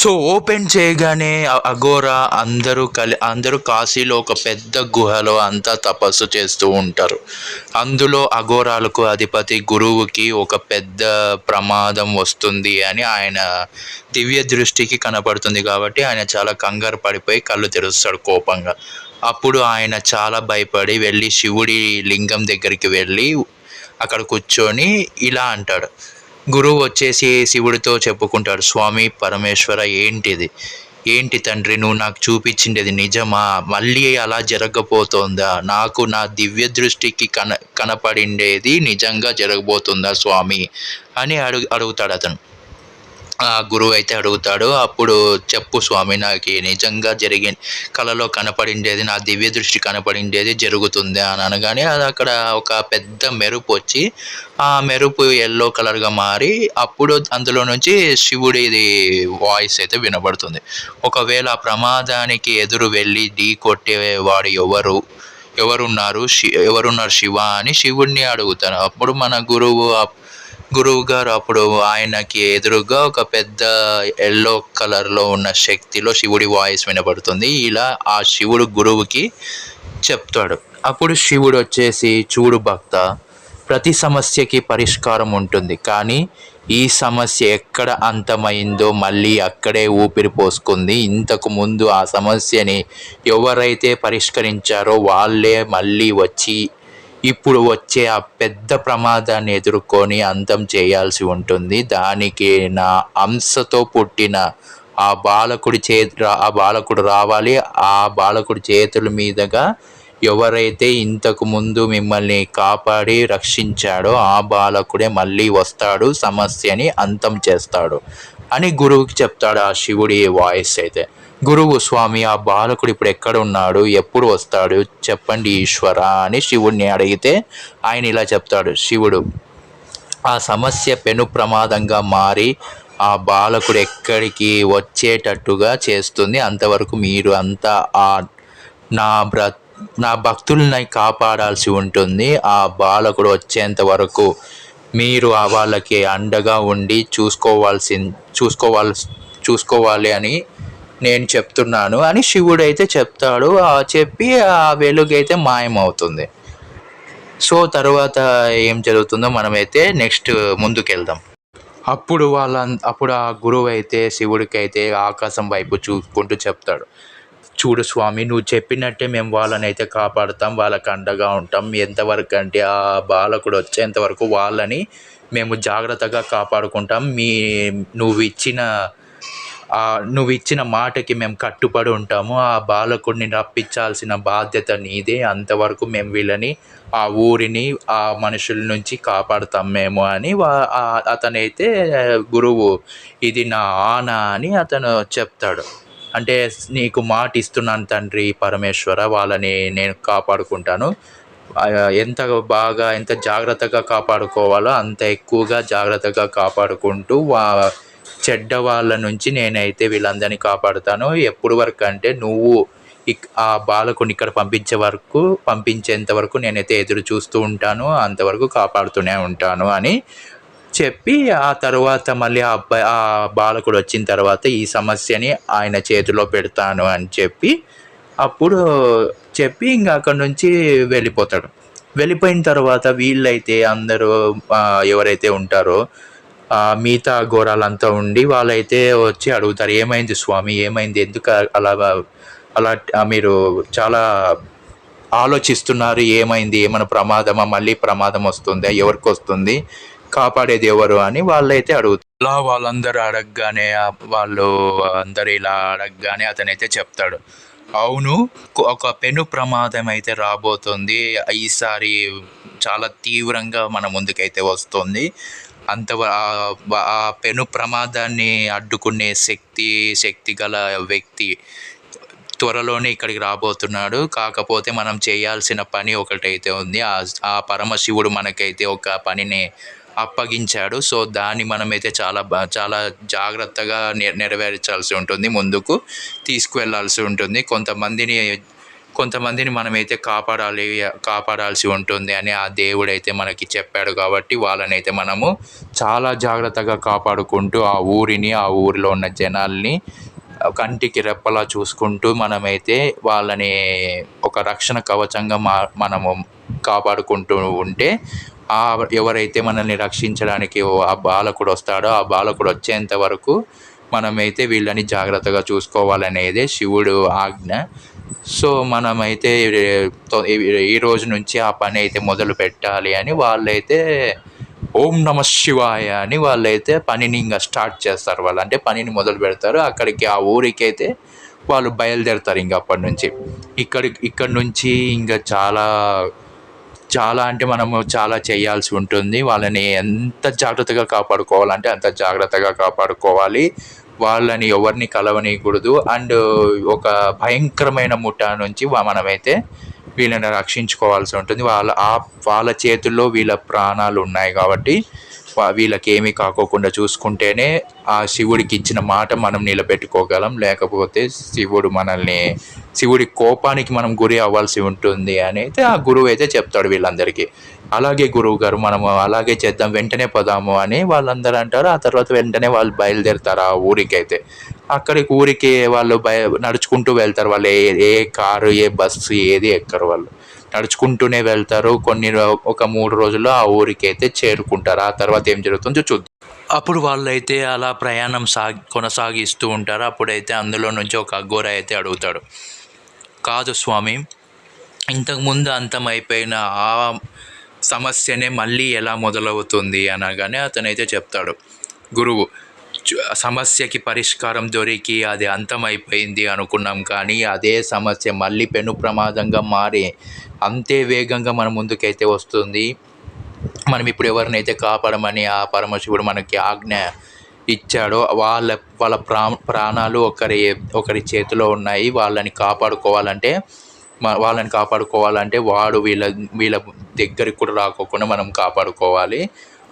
So open చేయగానే అఘోరా అందరూ కాశీలో ఒక పెద్ద గుహలో అంతా తపస్సు చేస్తూ ఉంటారు. అందులో అఘోరాలకు అధిపతి గురువుకి ఒక పెద్ద ప్రమాదం వస్తుంది అని ఆయన దివ్య దృష్టికి కనపడుతుంది కాబట్టి ఆయన చాలా కంగారు పడిపోయి కళ్ళు తెరుస్తాడు కోపంగా. అప్పుడు ఆయన చాలా భయపడి వెళ్ళి శివుడి లింగం దగ్గరికి వెళ్ళి అక్కడ కూర్చొని ఇలా అంటాడు. గురువు వచ్చేసి శివుడితో చెప్పుకుంటాడు, స్వామి పరమేశ్వర ఏంటిది, ఏంటి తండ్రి నువ్వు నాకు చూపించిండేది నిజమా, మళ్ళీ అలా జరగబోతోందా, నాకు నా దివ్య దృష్టికి కనపడిండేది నిజంగా జరగబోతుందా స్వామి అని అడుగుతాడు అతను. ఆ గురువు అయితే అడుగుతాడు, అప్పుడు చెప్పు స్వామి నాకు నిజంగా కలలో కనపడిండేది, నా దివ్య దృష్టి కనపడిండేది జరుగుతుంది అని అనగానే అది అక్కడ ఒక పెద్ద మెరుపు వచ్చి ఆ మెరుపు ఎల్లో కలర్గా మారి అప్పుడు అందులో నుంచి శివుడిది వాయిస్ అయితే వినబడుతుంది. ఒకవేళ ఆ ప్రమాదానికి ఎదురు వెళ్ళి ఢీ కొట్టేవాడు ఎవరున్నారు శివ అని శివుడిని అడుగుతారు. అప్పుడు మన గురువు గారు అప్పుడు ఆయనకి ఎదురుగా ఒక పెద్ద ఎల్లో కలర్లో ఉన్న శక్తిలో శివుడి వాయిస్ వినపడుతుంది. ఇలా ఆ శివుడు గురువుకి చెప్తాడు. అప్పుడు శివుడు వచ్చేసి, చూడు భక్త, ప్రతి సమస్యకి పరిష్కారం ఉంటుంది, కానీ ఈ సమస్య ఎక్కడ అంతమైందో మళ్ళీ అక్కడే ఊపిరి పోసుకుంది. ఇంతకు ముందు ఆ సమస్యని ఎవరైతే పరిష్కరించారో వాళ్ళే మళ్ళీ వచ్చి ఇప్పుడు వచ్చే ఆ పెద్ద ప్రమాదాన్ని ఎదుర్కొని అంతం చేయాల్సి ఉంటుంది. దానికి నా అంశతో పుట్టిన ఆ బాలకుడు రావాలి. ఆ బాలకుడి చేతుల మీదుగా ఎవరైతే ఇంతకు ముందు మిమ్మల్ని కాపాడి రక్షించాడో ఆ బాలకుడే మళ్ళీ వస్తాడు, సమస్యని అంతం చేస్తాడు అని గురువుకి చెప్తాడు ఆ శివుడి వాయిస్ అయితే. గురువు, స్వామి ఆ బాలకుడు ఇప్పుడు ఎక్కడ ఉన్నాడు, ఎప్పుడు వస్తాడు చెప్పండి ఈశ్వర అని శివుడిని అడిగితే ఆయన ఇలా చెప్తాడు. శివుడు, ఆ సమస్య పెను ప్రమాదంగా మారి ఆ బాలకుడు ఎక్కడికి వచ్చేటట్టుగా చేస్తుంది. అంతవరకు మీరు అంతా నా భక్తుల్ని కాపాడాల్సి ఉంటుంది. ఆ బాలకుడు వచ్చేంత వరకు మీరు వాళ్ళకి అండగా ఉండి చూసుకోవాలి అని నేను చెప్తున్నాను అని శివుడు అయితే చెప్తాడు. చెప్పి ఆ వెలుగైతే మాయమవుతుంది. సో తర్వాత ఏం జరుగుతుందో మనమైతే నెక్స్ట్ ముందుకెళ్దాం. అప్పుడు ఆ గురువు అయితే శివుడికి అయితే ఆకాశం వైపు చూసుకుంటూ చెప్తాడు, చూడు స్వామి, నువ్వు చెప్పినట్టే మేము వాళ్ళని అయితే కాపాడుతాం, వాళ్ళకి అండగా ఉంటాం. ఎంతవరకు అంటే ఆ బాలకుడు వచ్చేంతవరకు వాళ్ళని మేము జాగ్రత్తగా కాపాడుకుంటాం. నువ్వు ఇచ్చిన మాటకి మేము కట్టుబడి ఉంటాము. ఆ బాలకుడిని రప్పించాల్సిన బాధ్యత నీదే. అంతవరకు మేము వీళ్ళని ఆ ఊరిని ఆ మనుషుల నుంచి కాపాడుతాం మేము అని అతనైతే గురువు ఇది నా ఆన అని అతను చెప్తాడు. అంటే నీకు మాట ఇస్తున్నాను తండ్రి పరమేశ్వర, వాళ్ళని నేను కాపాడుకుంటాను. ఎంత జాగ్రత్తగా కాపాడుకోవాలో అంత ఎక్కువగా జాగ్రత్తగా కాపాడుకుంటూ చెడ్డ వాళ్ళ నుంచి నేనైతే వీళ్ళందరినీ కాపాడుతాను. ఎప్పుడు వరకు అంటే నువ్వు ఆ బాలకుని ఇక్కడ పంపించేంత వరకు నేనైతే ఎదురు చూస్తూ ఉంటాను, అంతవరకు కాపాడుతూనే ఉంటాను అని చెప్పి ఆ తర్వాత మళ్ళీ ఆ బాలకుడు వచ్చిన తర్వాత ఈ సమస్యని ఆయన చేతిలో పెడతాను అని అప్పుడు చెప్పి ఇంకా అక్కడి నుంచి వెళ్ళిపోతాడు. వెళ్ళిపోయిన తర్వాత వీళ్ళైతే అందరూ ఎవరైతే ఉంటారో మిగతా ఘోరాలంతా ఉండి వాళ్ళైతే వచ్చి అడుగుతారు, ఏమైంది స్వామి, ఏమైంది, ఎందుకు అలా మీరు చాలా ఆలోచిస్తున్నారు, ఏమైంది, ఏమైనా ప్రమాదమా, మళ్ళీ ప్రమాదం వస్తుందా, ఎవరికి వస్తుంది, కాపాడేది ఎవరు అని వాళ్ళైతే అడుగుతారు. అలా అందరూ ఇలా అడగగానే అతనైతే చెప్తాడు, అవును, ఒక పెను ప్రమాదం అయితే రాబోతుంది, ఈసారి చాలా తీవ్రంగా మన ముందుకైతే వస్తుంది. ఆ పెను ప్రమాదాన్ని అడ్డుకునే శక్తి గల వ్యక్తి త్వరలోనే ఇక్కడికి రాబోతున్నాడు. కాకపోతే మనం చేయాల్సిన పని ఒకటైతే ఉంది. ఆ పరమశివుడు మనకైతే ఒక పనిని అప్పగించాడు. సో దాన్ని మనమైతే చాలా జాగ్రత్తగా నెరవేర్చాల్సి ఉంటుంది, ముందుకు తీసుకువెళ్ళాల్సి ఉంటుంది. కొంతమందిని కొంతమందిని మనమైతే కాపాడాల్సి ఉంటుంది అని ఆ దేవుడైతే మనకి చెప్పాడు. కాబట్టి వాళ్ళనైతే మనము చాలా జాగ్రత్తగా కాపాడుకుంటూ ఆ ఊరిని, ఆ ఊరిలో ఉన్న జనాల్ని కంటికి రెప్పలా చూసుకుంటూ మనమైతే వాళ్ళని ఒక రక్షణ కవచంగా మనము కాపాడుకుంటూ ఉంటే ఎవరైతే మనల్ని రక్షించడానికి ఆ బాలకుడు వస్తాడో ఆ బాలకుడు వచ్చేంత వరకు మనమైతే వీళ్ళని జాగ్రత్తగా చూసుకోవాలనేదే శివుడు ఆజ్ఞ. సో మనమైతే ఈ రోజు నుంచి ఆ పని అయితే మొదలు పెట్టాలి అని వాళ్ళైతే ఓం నమ శివాయ అని వాళ్ళైతే పనిని ఇంకా స్టార్ట్ చేస్తారు. వాళ్ళు అంటే పనిని మొదలు పెడతారు. అక్కడికి ఆ ఊరికైతే వాళ్ళు బయలుదేరుతారు. ఇంక అప్పటి నుంచి ఇక్కడి నుంచి ఇంకా చాలా చాలా అంటే మనము చాలా చేయాల్సి ఉంటుంది. వాళ్ళని ఎంత జాగ్రత్తగా కాపాడుకోవాలంటే అంత జాగ్రత్తగా కాపాడుకోవాలి. వాళ్ళని ఎవరిని కలవనీయకూడదు. అండ్ ఒక భయంకరమైన ముఠా నుంచి మనమైతే వీళ్ళని రక్షించుకోవాల్సి ఉంటుంది. వాళ్ళ చేతుల్లో వీళ్ళ ప్రాణాలు ఉన్నాయి కాబట్టి వీళ్ళకి ఏమీ కాకోకుండా చూసుకుంటేనే ఆ శివుడికి ఇచ్చిన మాట మనం నిలబెట్టుకోగలం. లేకపోతే శివుడి కోపానికి మనం గురి అవ్వాల్సి ఉంటుంది అని అయితే ఆ గురువు అయితే చెప్తాడు వీళ్ళందరికీ. అలాగే గురువు గారు మనము అలాగే చేద్దాం, వెంటనే పోదాము అని వాళ్ళందరూ అంటారు. ఆ తర్వాత వెంటనే వాళ్ళు బయలుదేరుతారు ఆ ఊరికి. ఊరికి వాళ్ళు నడుచుకుంటూ వెళ్తారు. వాళ్ళు ఏ కారు, ఏ బస్సు ఏది ఎక్కరు. వాళ్ళు నడుచుకుంటూనే వెళ్తారు. ఒక 3 రోజుల్లో ఆ ఊరికి అయితే చేరుకుంటారు. ఆ తర్వాత ఏం జరుగుతుందో చూద్దాం. అప్పుడు వాళ్ళైతే అలా ప్రయాణం కొనసాగిస్తూ ఉంటారు. అప్పుడైతే అందులో నుంచి ఒక అఘోర అయితే అడుగుతాడు, కాదు స్వామి, ఇంతకుముందు అంతమైపోయిన ఆ సమస్యనే మళ్ళీ ఎలా మొదలవుతుంది అనగానే అతనైతే చెప్తాడు, గురువు, సమస్యకి పరిష్కారం దొరికి అది అంతమైపోయింది అనుకున్నాం, కానీ అదే సమస్య మళ్ళీ పెను ప్రమాదంగా మారి అంతే వేగంగా మన ముందుకైతే వస్తుంది. మనం ఇప్పుడు ఎవరినైతే కాపాడమని ఆ పరమశివుడు మనకి ఆజ్ఞ ఇచ్చాడో వాళ్ళ ప్రాణాలు ఒకరి చేతిలో ఉన్నాయి. వాళ్ళని కాపాడుకోవాలంటే వాడు వీళ్ళ దగ్గరికి కూడా రాకోకుండా మనం కాపాడుకోవాలి.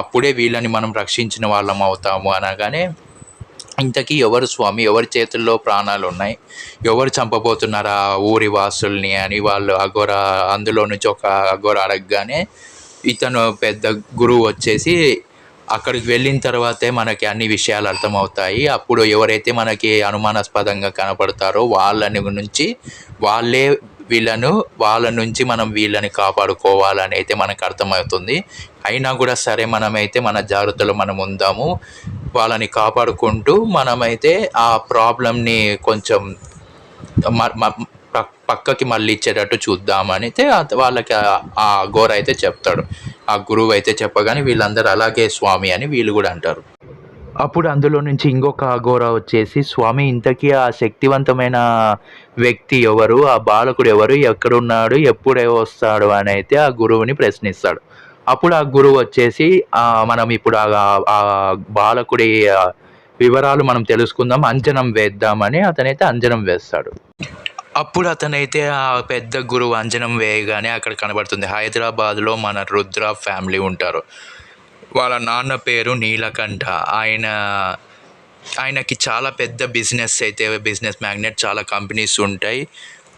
అప్పుడే వీళ్ళని మనం రక్షించిన వాళ్ళం అవుతాము అనగానే, ఇంతకీ ఎవరు స్వామి, ఎవరి చేతుల్లో ప్రాణాలు ఉన్నాయి, ఎవరు చంపబోతున్నారు ఆ ఊరి వాసుల్ని అని వాళ్ళు అందులో నుంచి ఒక అఘోర అడగగానే ఇతను పెద్ద గురువు వచ్చేసి, అక్కడికి వెళ్ళిన తర్వాతే మనకి అన్ని విషయాలు అర్థమవుతాయి. అప్పుడు ఎవరైతే మనకి అనుమానాస్పదంగా కనపడతారో వాళ్ళ నుంచి మనం వీళ్ళని కాపాడుకోవాలని అయితే మనకు అర్థమవుతుంది. అయినా కూడా సరే, మనమైతే మన జాగ్రత్తలో మనం ఉందాము. వాళ్ళని కాపాడుకుంటూ మనమైతే ఆ ప్రాబ్లంని కొంచెం పక్కకి మళ్ళీ ఇచ్చేటట్టు చూద్దామని అయితే వాళ్ళకి ఆ అఘోర అయితే చెప్తాడు. ఆ గురువు అయితే చెప్పగానే వీళ్ళందరూ అలాగే స్వామి అని వీళ్ళు కూడా అంటారు. అప్పుడు అందులో నుంచి ఇంకొక అఘోర వచ్చేసి, స్వామి, ఇంతకీ ఆ శక్తివంతమైన వ్యక్తి ఎవరు, ఆ బాలకుడు ఎవరు, ఎక్కడున్నాడు, ఎప్పుడే వస్తాడు అని అయితే ఆ గురువుని ప్రశ్నిస్తాడు. అప్పుడు ఆ గురువు వచ్చేసి, మనం ఇప్పుడు ఆ బాలకుడి వివరాలు మనం తెలుసుకుందాం, అంజనం వేద్దామని అతనైతే అంజనం వేస్తాడు. అప్పుడు అతనైతే ఆ పెద్ద గురువు అంజనం వేయగానే అక్కడ కనబడుతుంది, హైదరాబాద్లో మన రుద్ర ఫ్యామిలీ ఉంటారు. వాళ్ళ నాన్న పేరు నీలకంఠ. ఆయనకి చాలా పెద్ద బిజినెస్ మ్యాగ్నెట్, చాలా కంపెనీస్ ఉంటాయి.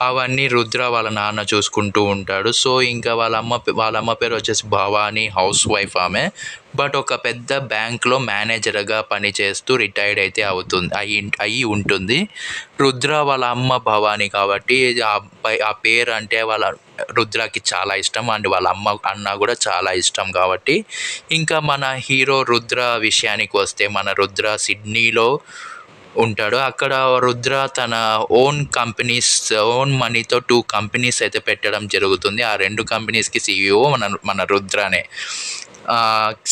అవన్నీ రుద్ర వాళ్ళ నాన్న చూసుకుంటూ ఉంటాడు. సో ఇంకా వాళ్ళ అమ్మ పేరు వచ్చేసి భవానీ, హౌస్ వైఫ్ ఆమె. బట్ ఒక పెద్ద బ్యాంక్లో మేనేజర్గా పనిచేస్తూ రిటైర్డ్ అయితే అయి ఉంటుంది. రుద్ర వాళ్ళ అమ్మ భవానీ కాబట్టి ఆ పేరు అంటే వాళ్ళ రుద్రకి చాలా ఇష్టం. అండ్ వాళ్ళ అన్న కూడా చాలా ఇష్టం. కాబట్టి ఇంకా మన హీరో రుద్ర విషయానికి వస్తే, మన రుద్ర సిడ్నీలో ఉంటాడు. అక్కడ రుద్ర తన ఓన్ మనీతో 2 కంపెనీస్ అయితే పెట్టడం జరుగుతుంది. ఆ 2 కంపెనీస్కి CEO మన రుద్రనే.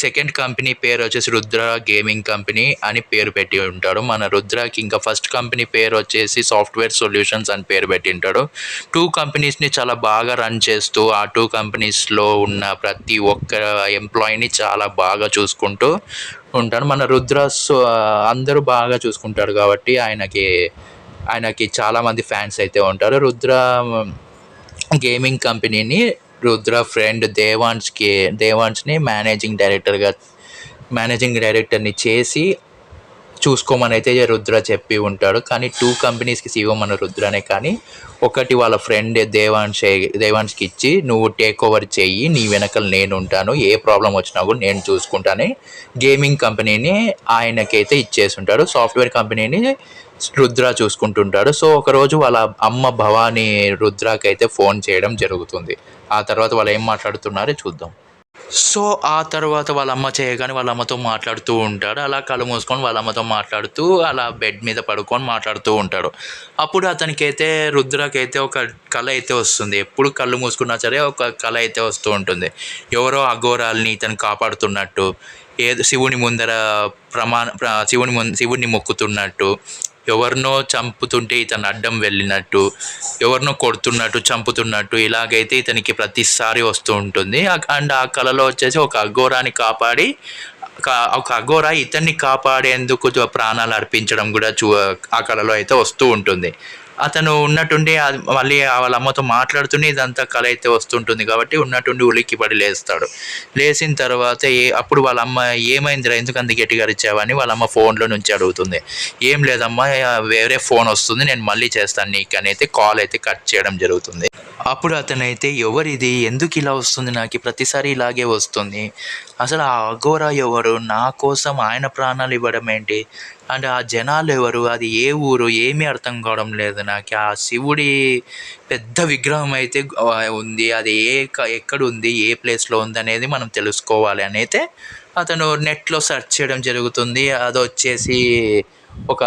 సెకండ్ కంపెనీ పేరు వచ్చేసి రుద్ర గేమింగ్ కంపెనీ అని పేరు పెట్టి ఉంటాడు. మన రుద్రకి ఇంకా ఫస్ట్ కంపెనీ పేరు వచ్చేసి సాఫ్ట్వేర్ సొల్యూషన్స్ అని పేరు పెట్టి ఉంటాడు. 2 కంపెనీస్ని చాలా బాగా రన్ చేస్తూ ఆ 2 కంపెనీస్లో ఉన్న ప్రతి ఒక్క ఎంప్లాయీని చాలా బాగా చూసుకుంటూ ఉంటాడు. మన రుద్ర అందరూ బాగా చూసుకుంటాడు కాబట్టి ఆయనకి చాలామంది ఫ్యాన్స్ అయితే ఉంటారు. రుద్ర గేమింగ్ కంపెనీని రుద్ర ఫ్రెండ్ దేవాన్స్ని మేనేజింగ్ డైరెక్టర్ని చేసి చూసుకోమని అయితే రుద్ర చెప్పి ఉంటాడు. కానీ 2 కంపెనీస్‌కి సీఈఓ మన రుద్రనే. కానీ ఒకటి వాళ్ళ ఫ్రెండ్ దేవాన్ష్‌కి ఇచ్చి నువ్వు టేక్ ఓవర్ చెయ్యి, నీ వెనకాల నేనుంటాను, ఏ ప్రాబ్లమ్ వచ్చినా కూడా నేను చూసుకుంటాను గేమింగ్ కంపెనీని ఆయనకైతే ఇచ్చేసుంటాడు. సాఫ్ట్వేర్ కంపెనీని రుద్ర చూసుకుంటుంటాడు. సో ఒకరోజు వాళ్ళ అమ్మ భవానీ రుద్రకైతే ఫోన్ చేయడం జరుగుతుంది. ఆ తర్వాత వాళ్ళు ఏం మాట్లాడుతున్నారో చూద్దాం. సో ఆ తర్వాత వాళ్ళ అమ్మ చేయగానే వాళ్ళ అమ్మతో మాట్లాడుతూ ఉంటాడు. అలా కళ్ళు మూసుకొని వాళ్ళ అమ్మతో మాట్లాడుతూ అలా బెడ్ మీద పడుకొని మాట్లాడుతూ ఉంటాడు. అప్పుడు అతనికైతే రుద్రకైతే ఒక కళ అయితే వస్తుంది. ఎప్పుడు కళ్ళు మూసుకున్నా సరే ఒక కళ అయితే వస్తూ ఉంటుంది. ఎవరో అఘోరాల్ని ఇతను కాపాడుతున్నట్టు, ఏదో శివుని ముందర శివుని మొక్కుతున్నట్టు, ఎవరినో చంపుతుంటే ఇతను అడ్డం వెళ్ళినట్టు, ఎవరినో కొడుతున్నట్టు, చంపుతున్నట్టు ఇలాగైతే ఇతనికి ప్రతిసారి వస్తూ ఉంటుంది. అండ్ ఆ కళలో వచ్చేసి ఒక అఘోరాని కాపాడి ఒక అఘోరా ఇతన్ని కాపాడేందుకు ప్రాణాలు అర్పించడం కూడా ఆ కళలో అయితే వస్తూ ఉంటుంది. అతను ఉన్నట్టుండి మళ్ళీ వాళ్ళ అమ్మతో మాట్లాడుతూనే ఇదంతా కళ అయితే వస్తుంటుంది కాబట్టి ఉన్నట్టుండి ఉలిక్కిపడి లేస్తాడు. లేచిన తర్వాత అప్పుడు వాళ్ళ అమ్మ ఏమైందిరా, ఎందుకు అంత గట్టిగా అరిచావని వాళ్ళ అమ్మ ఫోన్లో నుంచి అడుగుతుంది. ఏం లేదమ్మా, వేరే ఫోన్ వస్తుంది, నేను మళ్ళీ చేస్తాను నీకు అని అయితే కాల్ అయితే కట్ చేయడం జరుగుతుంది. అప్పుడు అతనైతే ఎవరిది, ఎందుకు ఇలా వస్తుంది, నాకు ప్రతిసారి ఇలాగే వస్తుంది, అసలు ఆ అఘోరా ఎవరు, నా కోసం ఆయన ప్రాణాలు ఇవ్వడం ఏంటి, అండ్ ఆ జనాలు ఎవరు, అది ఏ ఊరు, ఏమీ అర్థం కావడం లేదు నాకు. ఆ శివుడి పెద్ద విగ్రహం అయితే ఉంది, అది ఎక్కడ ఉంది, ఏ ప్లేస్లో ఉంది అనేది మనం తెలుసుకోవాలి అని అయితే అతను నెట్లో సెర్చ్ చేయడం జరుగుతుంది. అది వచ్చేసి ఒక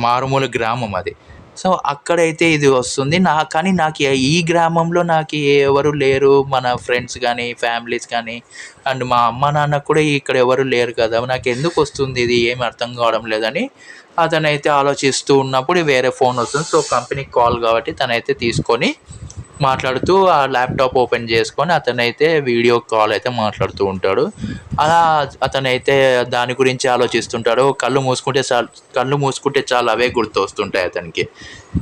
మారుమూల గ్రామం అది. సో అక్కడైతే ఇది వస్తుంది. కానీ నాకు ఈ గ్రామంలో నాకు ఎవరు లేరు, మన ఫ్రెండ్స్ కానీ ఫ్యామిలీస్ కానీ అండ్ మా అమ్మ నాన్న కూడా ఇక్కడ ఎవరు లేరు కదా, నాకు ఎందుకు వస్తుంది ఇది, ఏమి అర్థం కావడం లేదని అతనైతే ఆలోచిస్తూ ఉన్నప్పుడు వేరే ఫోన్ వస్తుంది. సో కంపెనీకి కాల్ కాబట్టి తనైతే తీసుకొని మాట్లాడుతూ ఆ ల్యాప్టాప్ ఓపెన్ చేసుకొని అతనైతే వీడియో కాల్ అయితే మాట్లాడుతూ ఉంటాడు. అలా అతనైతే దాని గురించి ఆలోచిస్తుంటాడు. కళ్ళు మూసుకుంటే చాలు అవే గుర్తు వస్తుంటాయి అతనికి.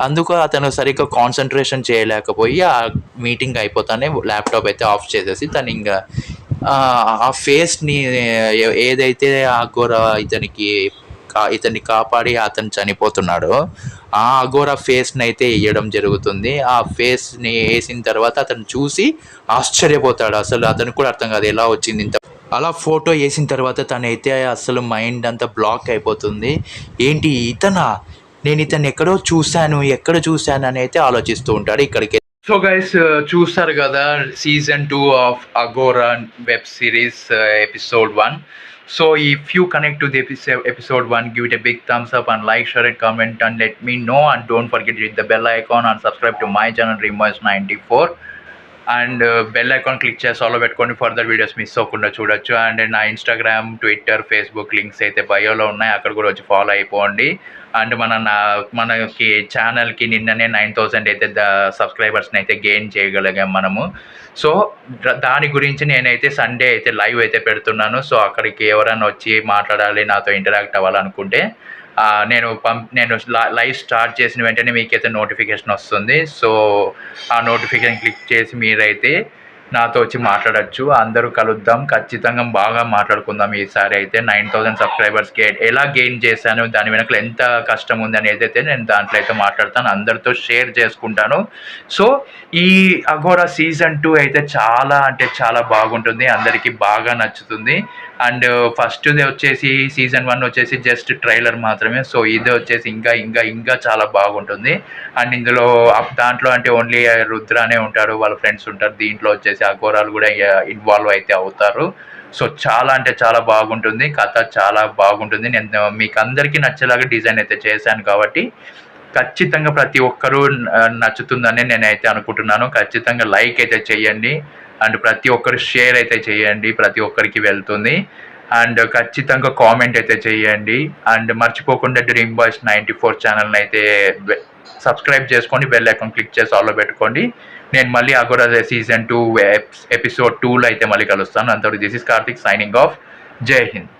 అందుకు అతను సరిగ్గా కాన్సన్ట్రేషన్ చేయలేకపోయి ఆ మీటింగ్ అయిపోతానే ల్యాప్టాప్ అయితే ఆఫ్ చేసేసి తను ఇంకా ఆ ఫేస్ని ఏదైతే ఆ ఘోర ఇతన్ని కాపాడి అతను చనిపోతున్నాడో ఆ అఘోరా ఫేస్ని అయితే వేయడం జరుగుతుంది. ఆ ఫేస్ని వేసిన తర్వాత అతను చూసి ఆశ్చర్యపోతాడు. అసలు అతనికి కూడా అర్థం కాదు ఎలా వచ్చింది ఇంత. అలా ఫోటో వేసిన తర్వాత తనైతే అసలు మైండ్ అంతా బ్లాక్ అయిపోతుంది. ఏంటి ఇతనా, నేను ఇతన్ని ఎక్కడ చూశాను అని అయితే ఆలోచిస్తూ ఉంటాడు. ఇక్కడికి సో గైస్ చూస్తారు కదా season 2 of Aghora web series episode 1. So if you connect to the episode 1, give it a big thumbs up and like, share and comment and let me know, and don't forget to hit the bell icon and subscribe to my channel DreamBoys94 and bell icon click చేసి ఆలో పెట్టుకొని further videos miss అవ్వకుండా చూడొచ్చు. And నా Instagram, Twitter, Facebook links అయితే బయోలో ఉన్నాయి, అక్కడ కూడా వచ్చి ఫాలో అయిపోండి. అండ్ మనకి ఛానల్కి నిన్ననే 9,000 అయితే సబ్స్క్రైబర్స్ని అయితే గెయిన్ చేయగలిగాం మనము. సో దాని గురించి నేనైతే సండే అయితే లైవ్ అయితే పెడుతున్నాను. సో అక్కడికి ఎవరైనా వచ్చి మాట్లాడాలి, నాతో ఇంటరాక్ట్ అవ్వాలనుకుంటే నేను లైవ్ స్టార్ట్ చేసిన వెంటనే మీకైతే నోటిఫికేషన్ వస్తుంది. సో ఆ నోటిఫికేషన్ క్లిక్ చేసి మీరైతే నాతో వచ్చి మాట్లాడచ్చు. అందరూ కలుద్దాం, ఖచ్చితంగా బాగా మాట్లాడుకుందాం. ఈసారి అయితే 9,000 సబ్స్క్రైబర్స్కి ఎలా గెయిన్ చేశాను, దాని వెనకలు ఎంత కష్టం ఉంది అనేది అయితే నేను దాంట్లో అయితే మాట్లాడతాను, అందరితో షేర్ చేసుకుంటాను. సో ఈ అఘోరా సీజన్ 2 అయితే చాలా అంటే చాలా బాగుంటుంది, అందరికీ బాగా నచ్చుతుంది. అండ్ ఫస్ట్ది వచ్చేసి సీజన్ 1 వచ్చేసి జస్ట్ ట్రైలర్ మాత్రమే. సో ఇది వచ్చేసి ఇంకా చాలా బాగుంటుంది. అండ్ ఇందులో దాంట్లో అంటే ఓన్లీ రుద్రానే ఉంటారు, వాళ్ళ ఫ్రెండ్స్ ఉంటారు. దీంట్లో వచ్చేసి అఘోరాలు కూడా ఇన్వాల్వ్ అయితే అవుతారు. సో చాలా అంటే చాలా బాగుంటుంది, కథ చాలా బాగుంటుంది. నేను మీకు అందరికీ నచ్చేలాగా డిజైన్ అయితే చేశాను కాబట్టి ఖచ్చితంగా ప్రతి ఒక్కరూ నచ్చుతుందని నేనైతే అనుకుంటున్నాను. ఖచ్చితంగా లైక్ అయితే చేయండి అండ్ ప్రతి ఒక్కరు షేర్ అయితే చేయండి, ప్రతి ఒక్కరికి వెళ్తుంది. అండ్ ఖచ్చితంగా కామెంట్ అయితే చేయండి. అండ్ మర్చిపోకుండా DreamBoys94 ఛానల్ని అయితే సబ్స్క్రైబ్ చేసుకొని బెల్ ఐకాన్ క్లిక్ చేసి ఆల్లో పెట్టుకోండి. నేను మళ్ళీ అఘోరా సీజన్ 2 episode 2లో అయితే మళ్ళీ కలుస్తాను. అంతవరకు this is Karthik signing off. జై హింద్.